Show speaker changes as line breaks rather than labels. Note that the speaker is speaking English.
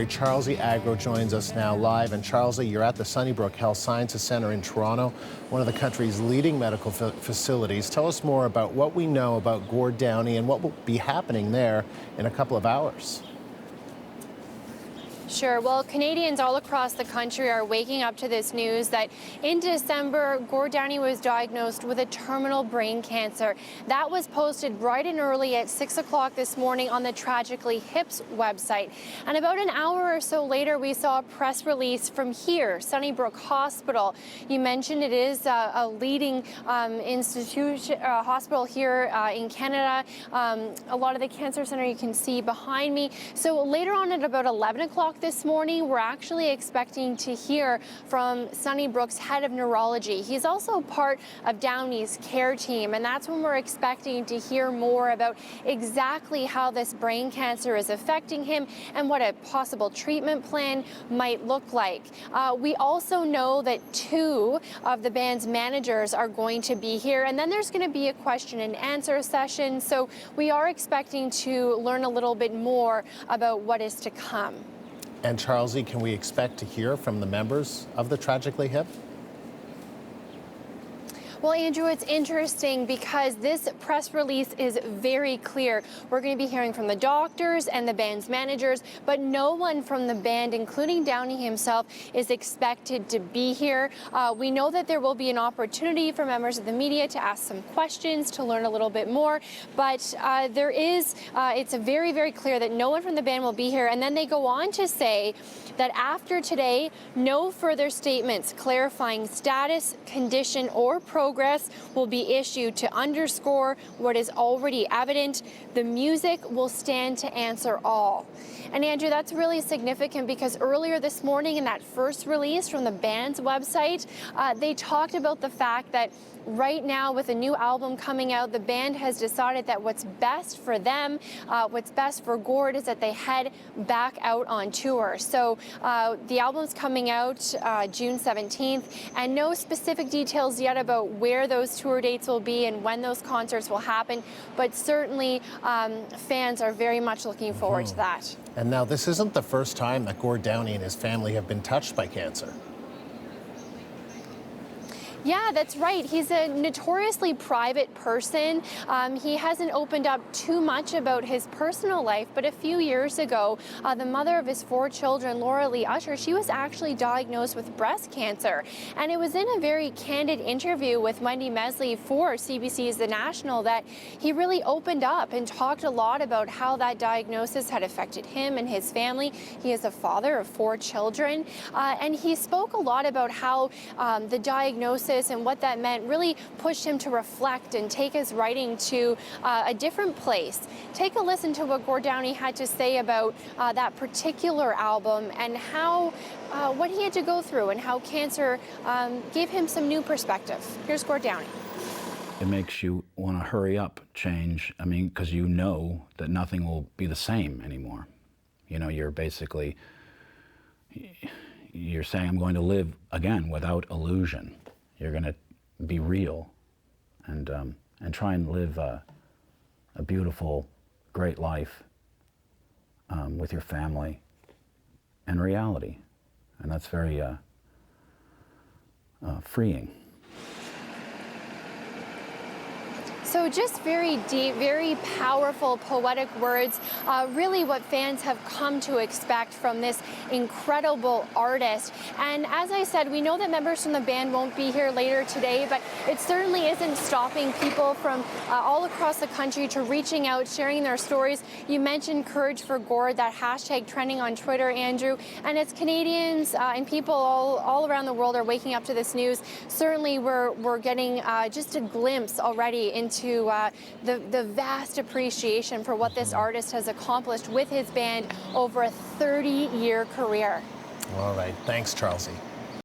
Infirmary. Charlesie Agro joins us now live. And Charlesie, you're at the Sunnybrook Health Sciences Centre in Toronto, one of the country's leading medical facilities. Tell us more about what we know about Gord Downie and what will be happening there in a couple of hours.
Sure. Well, Canadians all across the country are waking up to this news that in December, Gord Downie was diagnosed with a terminal brain cancer. That was posted bright and early at 6 o'clock this morning on the Tragically Hip's website. And about an hour or so later, we saw a press release from here, Sunnybrook Hospital. You mentioned it is a leading hospital here in Canada. A lot of the cancer center you can see behind me. So later on at about 11 o'clock this morning, we're actually expecting to hear from Sunnybrook's head of neurology. He's also part of Downie's care team, and that's when we're expecting to hear more about exactly how this brain cancer is affecting him and what a possible treatment plan might look like. We also know that 2 of the band's managers are going to be here, and then there's going to be a question and answer session. So we are expecting to learn a little bit more about what is to come.
And Charlesie, can we expect to hear from the members of the Tragically Hip?
Well, Andrew, it's interesting because this press release is very clear. We're going to be hearing from the doctors and the band's managers, but no one from the band, including Downie himself, is expected to be here. We know that there will be an opportunity for members of the media to ask some questions, to learn a little bit more, but it's very, very clear that no one from the band will be here. And then they go on to say that after today, no further statements clarifying status, condition, or progress will be issued to underscore what is already evident. The music will stand to answer all. And Andrew, that's really significant because earlier this morning in that first release from the band's website, they talked about the fact that right now, with a new album coming out, the band has decided that what's best for them, what's best for Gord, is that they head back out on tour. So the album's coming out June 17th, and no specific details yet about where those tour dates will be and when those concerts will happen, but certainly fans are very much looking forward to that.
And now, this isn't the first time that Gord Downie and his family have been touched by cancer.
Yeah, that's right. He's a notoriously private person. He hasn't opened up too much about his personal life, but a few years ago, the mother of his 4 children, Laura Lee Usher, she was actually diagnosed with breast cancer. And it was in a very candid interview with Wendy Mesley for CBC's The National that he really opened up and talked a lot about how that diagnosis had affected him and his family. He is a father of 4 children, and he spoke a lot about how the diagnosis and what that meant really pushed him to reflect and take his writing to a different place. Take a listen to what Gord Downie had to say about that particular album and how what he had to go through and how cancer gave him some new perspective. Here's Gord Downie.
It makes you want to hurry up change. I mean, because you know that nothing will be the same anymore. You know, you're basically, you're saying, I'm going to live again without illusion. You're going to be real and try and live a beautiful, great life with your family and reality. And that's very freeing.
So just very deep, very powerful, poetic words, really what fans have come to expect from this incredible artist. And as I said, we know that members from the band won't be here later today, but it certainly isn't stopping people from all across the country to reaching out, sharing their stories. You mentioned Courage for Gord, that hashtag trending on Twitter, Andrew. And as Canadians and people all around the world are waking up to this news, certainly we're getting just a glimpse already into the vast appreciation for what this artist has accomplished with his band over a 30-year career.
All right. Thanks, Charlesie.